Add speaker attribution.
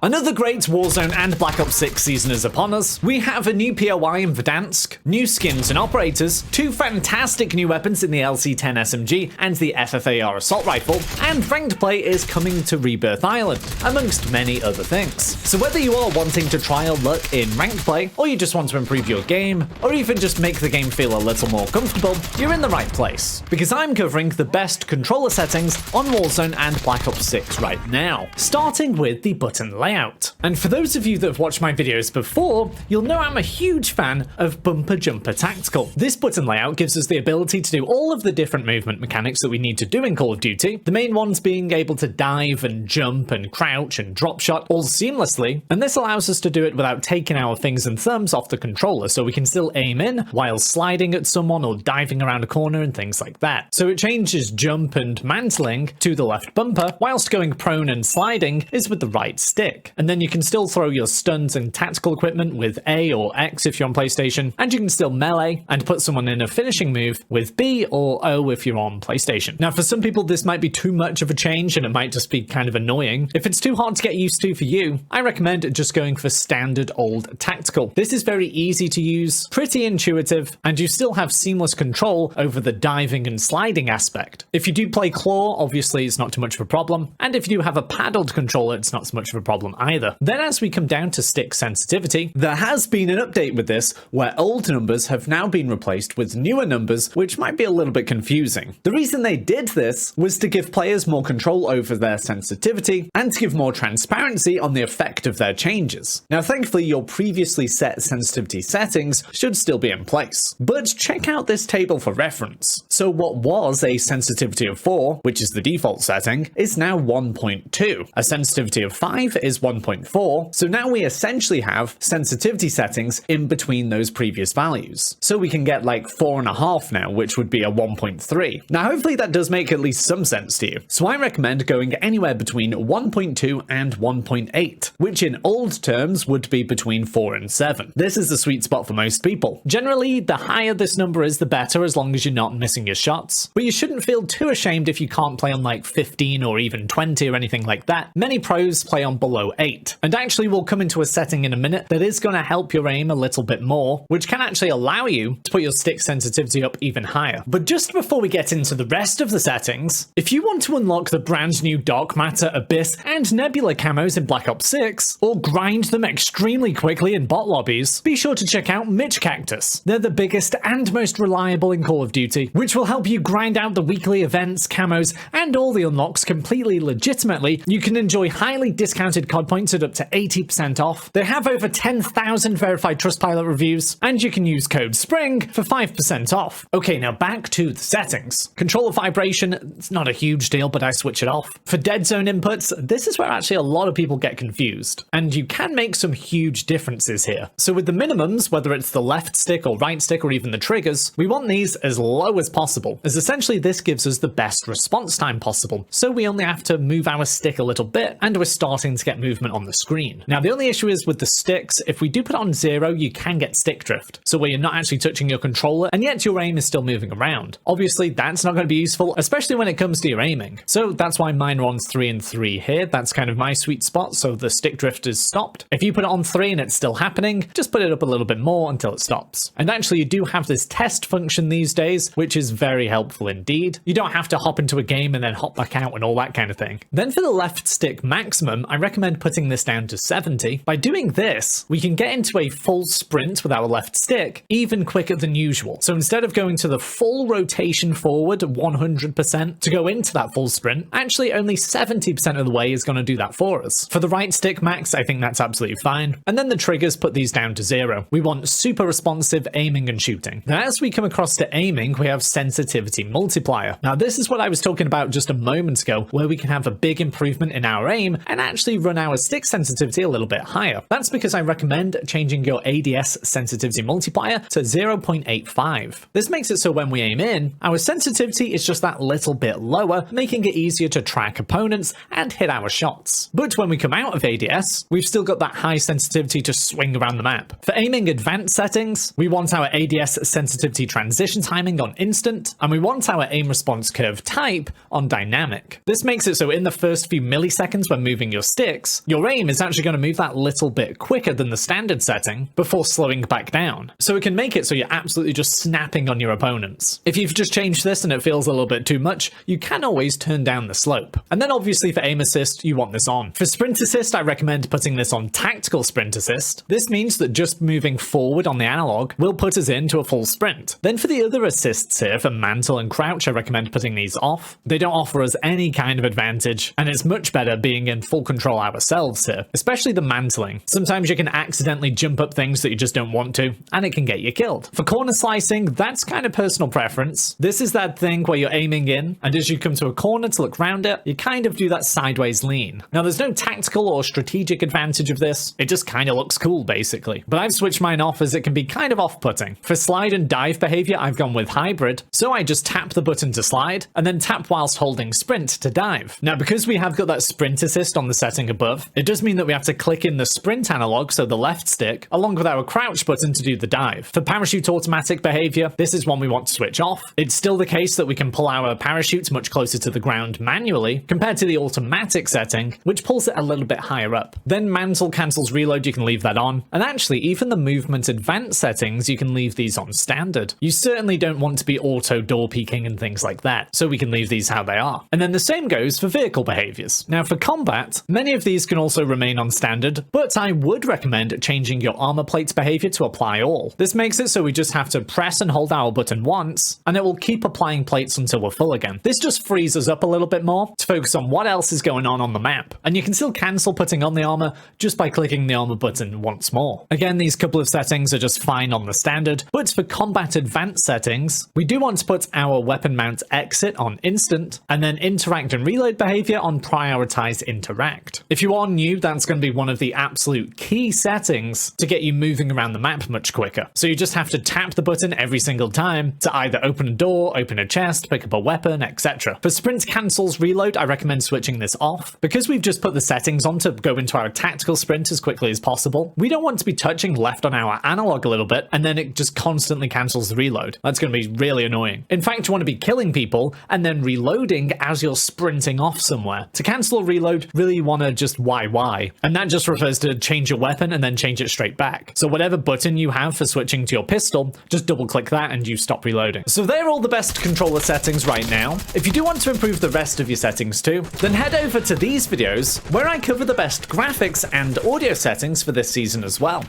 Speaker 1: Another great Warzone and Black Ops 6 season is upon us. We have a new POI in Verdansk, new skins and operators, two fantastic new weapons in the LC-10 SMG and the FFAR assault rifle, and ranked play is coming to Rebirth Island, amongst many other things. So whether you are wanting to try your luck in ranked play, or you just want to improve your game, or even just make the game feel a little more comfortable, you're in the right place. Because I'm covering the best controller settings on Warzone and Black Ops 6 right now, starting with the button layout. And for those of you that have watched my videos before, you'll know I'm a huge fan of Bumper Jumper Tactical. This button layout gives us the ability to do all of the different movement mechanics that we need to do in Call of Duty, the main ones being able to dive and jump and crouch and drop shot all seamlessly, and this allows us to do it without taking our fingers and thumbs off the controller, so we can still aim in while sliding at someone or diving around a corner and things like that. So it changes jump and mantling to the left bumper, whilst going prone and sliding is with the right stick. And then you can still throw your stuns and tactical equipment with A or X if you're on PlayStation, and you can still melee and put someone in a finishing move with B or O if you're on PlayStation. Now for some people this might be too much of a change and it might just be kind of annoying. If it's too hard to get used to for you, I recommend just going for standard old tactical. This is very easy to use, pretty intuitive, and you still have seamless control over the diving and sliding aspect. If you do play claw, obviously it's not too much of a problem, and if you do have a paddled controller, it's not so much of a problem either. Then as we come down to stick sensitivity, there has been an update with this where old numbers have now been replaced with newer numbers, which might be a little bit confusing. The reason they did this was to give players more control over their sensitivity and to give more transparency on the effect of their changes. Now thankfully your previously set sensitivity settings should still be in place, but check out this table for reference. So what was a sensitivity of 4, which is the default setting, is now 1.2. A sensitivity of 5 is 1.4, so now we essentially have sensitivity settings in between those previous values. So we can get like 4.5 now, which would be a 1.3. Now hopefully that does make at least some sense to you. So I recommend going anywhere between 1.2 and 1.8, which in old terms would be between 4 and 7. This is the sweet spot for most people. Generally, the higher this number is, the better, as long as you're not missing your shots. But you shouldn't feel too ashamed if you can't play on like 15 or even 20 or anything like that. Many pros play on below 8. And actually we'll come into a setting in a minute that is going to help your aim a little bit more, which can actually allow you to put your stick sensitivity up even higher. But just before we get into the rest of the settings, if you want to unlock the brand new Dark Matter, Abyss, and Nebula camos in Black Ops 6, or grind them extremely quickly in bot lobbies, be sure to check out Mitch Cactus. They're the biggest and most reliable in Call of Duty, which will help you grind out the weekly events, camos, and all the unlocks completely legitimately. You can enjoy highly discounted COD points at up to 80% off. They have over 10,000 verified Trustpilot reviews, and you can use code SPRING for 5% off. Okay, now back to the settings. Controller vibration, it's not a huge deal, but I switch it off. For dead zone inputs, this is where actually a lot of people get confused, and you can make some huge differences here. So with the minimums, whether it's the left stick or right stick or even the triggers, we want these as low as possible, as essentially this gives us the best response time possible. So we only have to move our stick a little bit, and we're starting to get movement on the screen. Now the only issue is with the sticks, if we do put it on 0, you can get stick drift, so where you're not actually touching your controller and yet your aim is still moving around. Obviously that's not going to be useful, especially when it comes to your aiming. So that's why mine are on 3 and 3 here. That's kind of my sweet spot, so the stick drift is stopped. If you put it on 3 and it's still happening, just put it up a little bit more until it stops. And actually you do have this test function these days, which is very helpful indeed. You don't have to hop into a game and then hop back out and all that kind of thing. Then for the left stick maximum, I recommend putting this down to 70. By doing this, we can get into a full sprint with our left stick even quicker than usual. So instead of going to the full rotation forward 100% to go into that full sprint, actually only 70% of the way is going to do that for us. For the right stick max, I think that's absolutely fine. And then the triggers, put these down to 0. We want super responsive aiming and shooting. Now as we come across to aiming, we have sensitivity multiplier. Now this is what I was talking about just a moment ago, where we can have a big improvement in our aim and actually run our stick sensitivity a little bit higher. That's because I recommend changing your ADS sensitivity multiplier to 0.85. This makes it so when we aim in, our sensitivity is just that little bit lower, making it easier to track opponents and hit our shots. But when we come out of ADS, we've still got that high sensitivity to swing around the map. For aiming advanced settings, we want our ADS sensitivity transition timing on instant, and we want our aim response curve type on dynamic. This makes it so in the first few milliseconds when moving your sticks, 6, your aim is actually going to move that little bit quicker than the standard setting before slowing back down. So it can make it so you're absolutely just snapping on your opponents. If you've just changed this and it feels a little bit too much, you can always turn down the slope. And then obviously for aim assist, you want this on. For sprint assist, I recommend putting this on tactical sprint assist. This means that just moving forward on the analog will put us into a full sprint. Then for the other assists here, for mantle and crouch, I recommend putting these off. They don't offer us any kind of advantage, and it's much better being in full control ourselves here, especially the mantling. Sometimes you can accidentally jump up things that you just don't want to, and it can get you killed. For corner slicing, that's kind of personal preference. This is that thing where you're aiming in, and as you come to a corner to look round it, you kind of do that sideways lean. Now there's no tactical or strategic advantage of this, it just kind of looks cool basically. But I've switched mine off as it can be kind of off-putting. For slide and dive behavior, I've gone with hybrid, so I just tap the button to slide, and then tap whilst holding sprint to dive. Now because we have got that sprint assist on the setting above, it does mean that we have to click in the sprint analog, so the left stick, along with our crouch button to do the dive. For parachute automatic behavior, this is one we want to switch off. It's still the case that we can pull our parachutes much closer to the ground manually, compared to the automatic setting, which pulls it a little bit higher up. Then mantle cancels reload, you can leave that on. And actually, even the movement advanced settings, you can leave these on standard. You certainly don't want to be auto door peeking and things like that, so we can leave these how they are. And then the same goes for vehicle behaviors. Now for combat, many of these can also remain on standard, but I would recommend changing your armor plates behavior to apply all. This makes it so we just have to press and hold our button once, and it will keep applying plates until we're full again. This just frees us up a little bit more to focus on what else is going on the map. And you can still cancel putting on the armor just by clicking the armor button once more. Again, these couple of settings are just fine on the standard, but for combat advanced settings, we do want to put our weapon mount exit on instant, and then interact and reload behavior on prioritize interact. If you are new, that's going to be one of the absolute key settings to get you moving around the map much quicker. So you just have to tap the button every single time to either open a door, open a chest, pick up a weapon, etc. For sprint cancels reload, I recommend switching this off. Because we've just put the settings on to go into our tactical sprint as quickly as possible, we don't want to be touching left on our analog a little bit and then it just constantly cancels the reload. That's going to be really annoying. In fact, you want to be killing people and then reloading as you're sprinting off somewhere. To cancel a reload, really you want to just YY, and that just refers to change your weapon and then change it straight back. So whatever button you have for switching to your pistol, just double click that and you stop reloading. So they're all the best controller settings right now. If you do want to improve the rest of your settings too, then head over to these videos where I cover the best graphics and audio settings for this season as well.